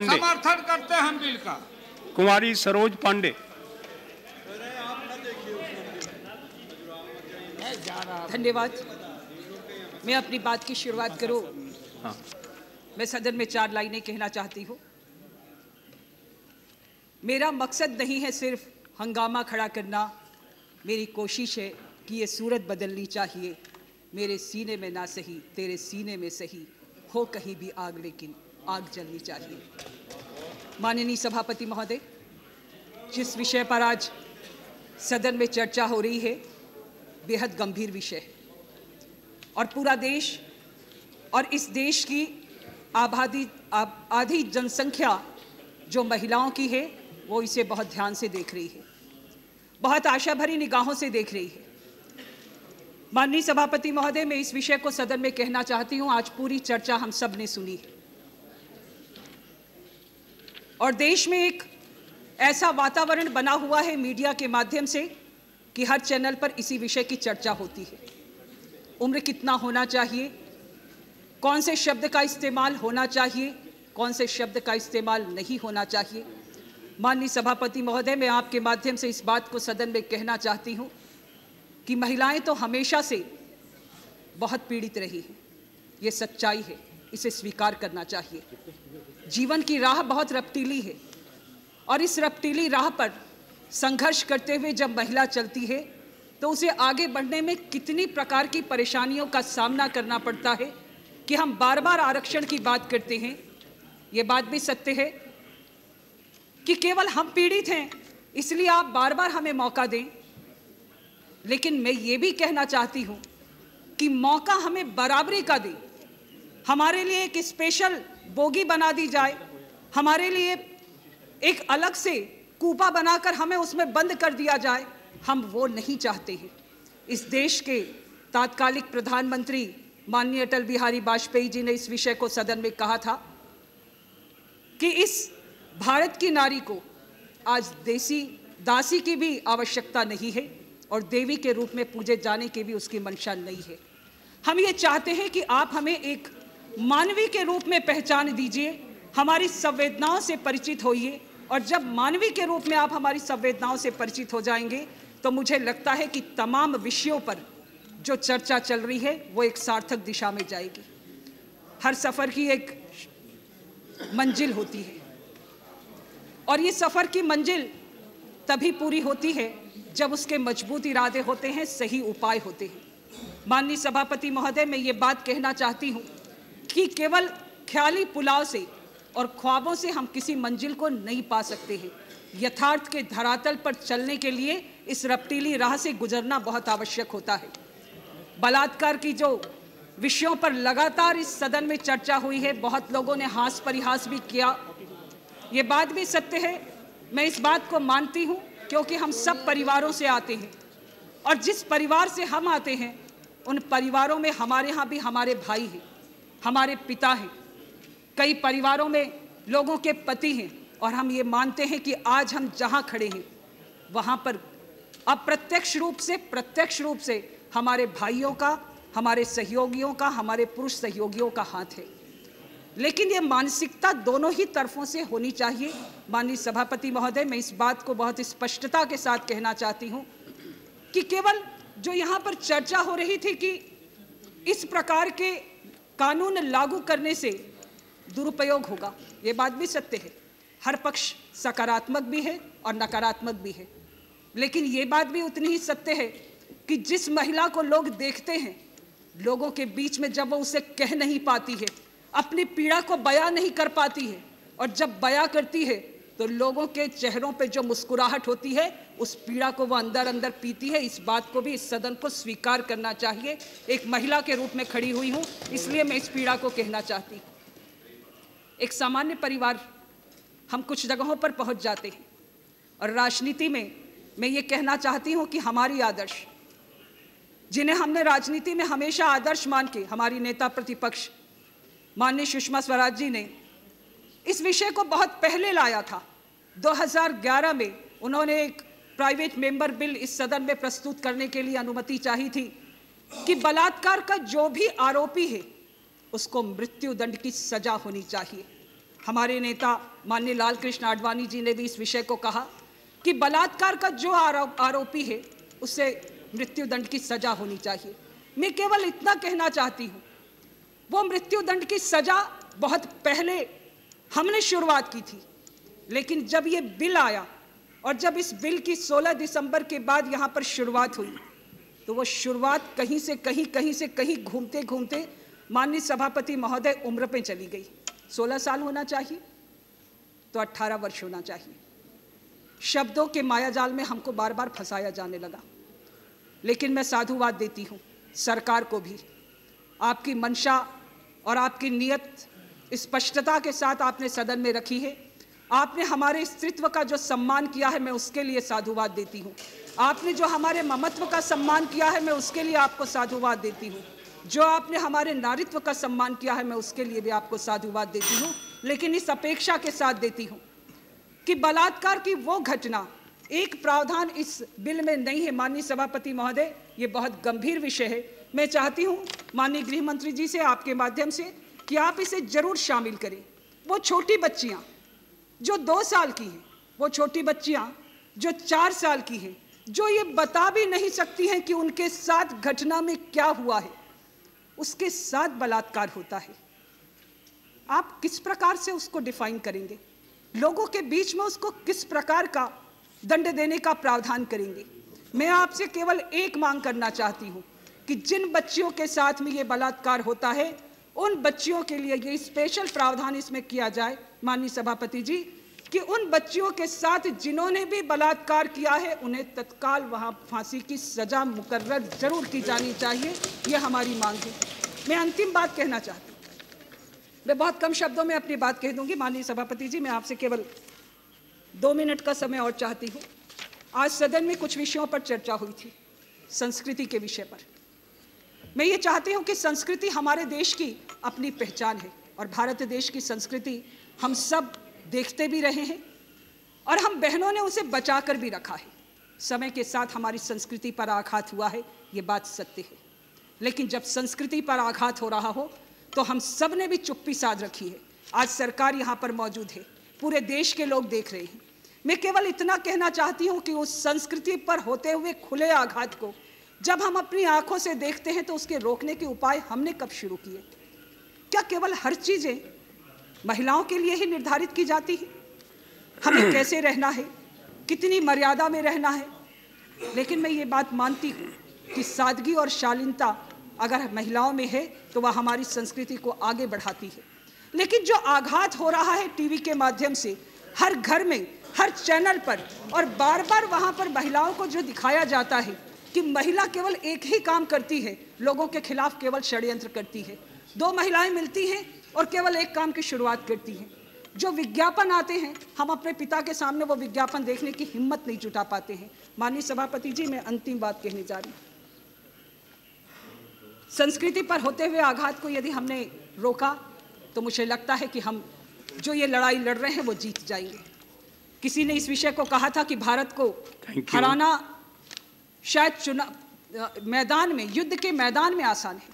समर्थन करते हैं हम बिल का। कुमारी सरोज पांडे। धन्यवाद। मैं अपनी बात की शुरुआत करूं। मैं सदन में 4 लाइनें कहना चाहती हूं। मेरा मकसद नहीं है सिर्फ हंगामा खड़ा करना, मेरी कोशिश है कि ये सूरत बदलनी चाहिए। मेरे सीने में ना सही तेरे सीने में सही, हो कहीं भी आग लेकिन आग जलनी चाहिए। माननीय सभापति महोदय, जिस विषय पर आज सदन में चर्चा हो रही है बेहद गंभीर विषय है और पूरा देश और इस देश की आधी जनसंख्या जो महिलाओं की है वो इसे बहुत ध्यान से देख रही है, बहुत आशा भरी निगाहों से देख रही है। माननीय सभापति महोदय, मैं इस विषय को सदन में कहना चाहती हूं। आज पूरी चर्चा हम सब ने सुनी है और देश में एक ऐसा वातावरण बना हुआ है मीडिया के माध्यम से कि हर चैनल पर इसी विषय की चर्चा होती है। उम्र कितना होना चाहिए, कौन से शब्द का इस्तेमाल होना चाहिए, कौन से शब्द का इस्तेमाल नहीं होना चाहिए। माननीय सभापति महोदय, मैं आपके माध्यम से इस बात को सदन में कहना चाहती हूं कि महिलाएं तो हमेशा से बहुत पीड़ित रही हैं, ये सच्चाई है, इसे स्वीकार करना चाहिए। जीवन की राह बहुत रफ्तीली है और इस रफ्तीली राह पर संघर्ष करते हुए जब महिला चलती है तो उसे आगे बढ़ने में कितनी प्रकार की परेशानियों का सामना करना पड़ता है कि हम बार बार आरक्षण की बात करते हैं। ये बात भी सत्य है कि केवल हम पीड़ित हैं इसलिए आप बार बार हमें मौका दें, लेकिन मैं ये भी कहना चाहती हूँ कि मौका हमें बराबरी का दें। हमारे लिए एक स्पेशल बोगी बना दी जाए, हमारे लिए एक अलग से कूपा बनाकर हमें उसमें बंद कर दिया जाए, हम वो नहीं चाहते हैं। इस देश के तात्कालिक प्रधानमंत्री माननीय अटल बिहारी वाजपेयी जी ने इस विषय को सदन में कहा था कि इस भारत की नारी को आज दासी की भी आवश्यकता नहीं है और देवी के रूप में पूजे जाने की भी उसकी मंशा नहीं है। हम ये चाहते हैं कि आप हमें एक मानवी के रूप में पहचान दीजिए, हमारी संवेदनाओं से परिचित होइए और जब मानवी के रूप में आप हमारी संवेदनाओं से परिचित हो जाएंगे तो मुझे लगता है कि तमाम विषयों पर जो चर्चा चल रही है वो एक सार्थक दिशा में जाएगी। हर सफ़र की एक मंजिल होती है और ये सफ़र की मंजिल तभी पूरी होती है जब उसके मजबूत इरादे होते हैं, सही उपाय होते हैं। माननीय सभापति महोदय, मैं ये बात कहना चाहती हूँ कि केवल ख्याली पुलाव से और ख्वाबों से हम किसी मंजिल को नहीं पा सकते हैं। यथार्थ के धरातल पर चलने के लिए इस रफ्तीली राह से गुजरना बहुत आवश्यक होता है। बलात्कार की जो विषयों पर लगातार इस सदन में चर्चा हुई है, बहुत लोगों ने हास परिहास भी किया, ये बात भी सत्य है। मैं इस बात को मानती हूँ क्योंकि हम सब परिवारों से आते हैं और जिस परिवार से हम आते हैं उन परिवारों में हमारे यहाँ भी हमारे भाई हैं, हमारे पिता हैं, कई परिवारों में लोगों के पति हैं और हम ये मानते हैं कि आज हम जहाँ खड़े हैं वहाँ पर अप्रत्यक्ष रूप से प्रत्यक्ष रूप से हमारे भाइयों का, हमारे सहयोगियों का, हमारे पुरुष सहयोगियों का हाथ है। लेकिन ये मानसिकता दोनों ही तरफों से होनी चाहिए। माननीय सभापति महोदय, मैं इस बात को बहुत स्पष्टता के साथ कहना चाहती हूँ कि केवल जो यहाँ पर चर्चा हो रही थी कि इस प्रकार के कानून लागू करने से दुरुपयोग होगा, ये बात भी सत्य है। हर पक्ष सकारात्मक भी है और नकारात्मक भी है, लेकिन ये बात भी उतनी ही सत्य है कि जिस महिला को लोग देखते हैं, लोगों के बीच में जब वो उसे कह नहीं पाती है, अपनी पीड़ा को बयां नहीं कर पाती है और जब बयां करती है तो लोगों के चेहरों पे जो मुस्कुराहट होती है उस पीड़ा को वो अंदर अंदर पीती है। इस बात को भी इस सदन को स्वीकार करना चाहिए। एक महिला के रूप में खड़ी हुई हूँ इसलिए मैं इस पीड़ा को कहना चाहती हूँ। एक सामान्य परिवार, हम कुछ जगहों पर पहुँच जाते हैं और राजनीति में मैं ये कहना चाहती हूँ कि हमारी आदर्श, जिन्हें हमने राजनीति में हमेशा आदर्श मान के, हमारी नेता प्रतिपक्ष माननीय सुषमा स्वराज जी ने इस विषय को बहुत पहले लाया था। 2011 में उन्होंने एक प्राइवेट मेंबर बिल इस सदन में प्रस्तुत करने के लिए अनुमति चाहिए थी कि बलात्कार का जो भी आरोपी है उसको मृत्यु दंड की सजा होनी चाहिए। हमारे नेता माननीय लाल कृष्ण आडवाणी जी ने भी इस विषय को कहा कि बलात्कार का जो आरोपी है उसे मृत्युदंड की सजा होनी चाहिए। मैं केवल इतना कहना चाहती हूँ, वो मृत्युदंड की सजा बहुत पहले हमने शुरुआत की थी, लेकिन जब ये बिल आया और जब इस बिल की 16 दिसंबर के बाद यहाँ पर शुरुआत हुई, तो वो शुरुआत कहीं से कहीं घूमते घूमते माननीय सभापति महोदय उम्र पे चली गई। 16 साल होना चाहिए तो 18 वर्ष होना चाहिए। शब्दों के मायाजाल में हमको बार बार फंसाया जाने लगा। लेकिन मैं साधुवाद देती हूँ सरकार को भी, आपकी मंशा और आपकी नियत स्पष्टता के साथ आपने सदन में रखी है। आपने हमारे स्त्रीत्व का जो सम्मान किया है, मैं उसके लिए साधुवाद देती हूँ। आपने जो हमारे ममत्व का सम्मान किया है, मैं उसके लिए आपको साधुवाद देती हूँ। जो आपने हमारे नारीत्व का सम्मान किया है, मैं उसके लिए भी आपको साधुवाद देती हूँ। लेकिन इस अपेक्षा के साथ देती हूँ कि बलात्कार की वो घटना, एक प्रावधान इस बिल में नहीं है। माननीय सभापति महोदय, ये बहुत गंभीर विषय है। मैं चाहती हूँ माननीय गृह मंत्री जी से आपके माध्यम से कि आप इसे जरूर शामिल करें। वो छोटी बच्चियाँ जो 2 साल की हैं, वो छोटी बच्चियाँ जो 4 साल की हैं, जो ये बता भी नहीं सकती हैं कि उनके साथ घटना में क्या हुआ है, उसके साथ बलात्कार होता है। आप किस प्रकार से उसको डिफाइन करेंगे? लोगों के बीच में उसको किस प्रकार का दंड देने का प्रावधान करेंगे? मैं आपसे केवल एक मांग करना चाहती हूँ कि जिन बच्चियों के साथ में ये बलात्कार होता है, उन बच्चियों के लिए ये स्पेशल प्रावधान इसमें किया जाए माननीय सभापति जी, कि उन बच्चियों के साथ जिन्होंने भी बलात्कार किया है, उन्हें तत्काल वहाँ फांसी की सजा मुकर्रर जरूर की जानी चाहिए। ये हमारी मांग है। मैं अंतिम बात कहना चाहती हूँ, मैं बहुत कम शब्दों में अपनी बात कह दूंगी। माननीय सभापति जी, मैं आपसे केवल 2 मिनट का समय और चाहती हूँ। आज सदन में कुछ विषयों पर चर्चा हुई थी, संस्कृति के विषय पर। मैं ये चाहती हूँ कि संस्कृति हमारे देश की अपनी पहचान है और भारत देश की संस्कृति हम सब देखते भी रहे हैं और हम बहनों ने उसे बचाकर भी रखा है। समय के साथ हमारी संस्कृति पर आघात हुआ है, ये बात सत्य है। लेकिन जब संस्कृति पर आघात हो रहा हो तो हम सब ने भी चुप्पी साध रखी है। आज सरकार यहाँ पर मौजूद है, पूरे देश के लोग देख रहे हैं। मैं केवल इतना कहना चाहती हूँ कि उस संस्कृति पर होते हुए खुले आघात को जब हम अपनी आंखों से देखते हैं तो उसके रोकने के उपाय हमने कब शुरू किए? क्या केवल हर चीज़ें महिलाओं के लिए ही निर्धारित की जाती है? हमें कैसे रहना है, कितनी मर्यादा में रहना है? लेकिन मैं ये बात मानती हूँ कि सादगी और शालीनता अगर महिलाओं में है तो वह हमारी संस्कृति को आगे बढ़ाती है। लेकिन जो आघात हो रहा है टीवी के माध्यम से, हर घर में, हर चैनल पर, और बार बार वहाँ पर महिलाओं को जो दिखाया जाता है कि महिला केवल एक ही काम करती है, लोगों के खिलाफ केवल षड्यंत्र करती है। 2 महिलाएं मिलती हैं और केवल एक काम की शुरुआत करती हैं। जो विज्ञापन आते हैं, हम अपने पिता के सामने वो विज्ञापन देखने की हिम्मत नहीं जुटा पाते हैं। माननीय सभापति जी, मैं अंतिम बात कहने जा रही हूँ। संस्कृति पर होते हुए आघात को यदि हमने रोका तो मुझे लगता है कि हम जो ये लड़ाई लड़ रहे हैं वो जीत जाएंगे। किसी ने इस विषय को कहा था कि भारत को हराना शायद मैदान में, युद्ध के मैदान में आसान है,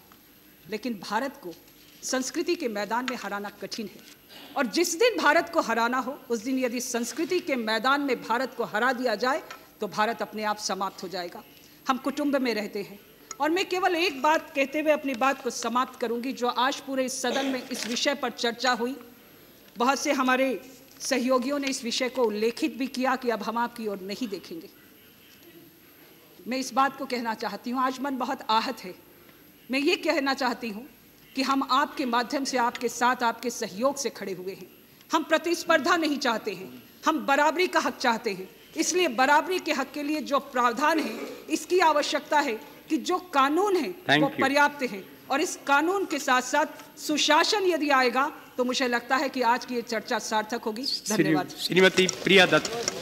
लेकिन भारत को संस्कृति के मैदान में हराना कठिन है। और जिस दिन भारत को हराना हो, उस दिन यदि संस्कृति के मैदान में भारत को हरा दिया जाए तो भारत अपने आप समाप्त हो जाएगा। हम कुटुंब में रहते हैं। और मैं केवल एक बात कहते हुए अपनी बात को समाप्त करूंगी, जो आज पूरे इस सदन में इस विषय पर चर्चा हुई। बहुत से हमारे सहयोगियों ने इस विषय को उल्लेखित भी किया कि अब हम आपकी ओर नहीं देखेंगे। मैं इस बात को कहना चाहती हूँ, आज मन बहुत आहत है। मैं ये कहना चाहती हूँ कि हम आपके माध्यम से, आपके साथ, आपके सहयोग से खड़े हुए हैं। हम प्रतिस्पर्धा नहीं चाहते हैं, हम बराबरी का हक चाहते हैं। इसलिए बराबरी के हक के लिए जो प्रावधान है, इसकी आवश्यकता है कि जो कानून है वो पर्याप्त है। और इस कानून के साथ साथ सुशासन यदि आएगा तो मुझे लगता है कि आज की ये चर्चा सार्थक होगी। धन्यवाद। श्रीमती प्रिया दत्त।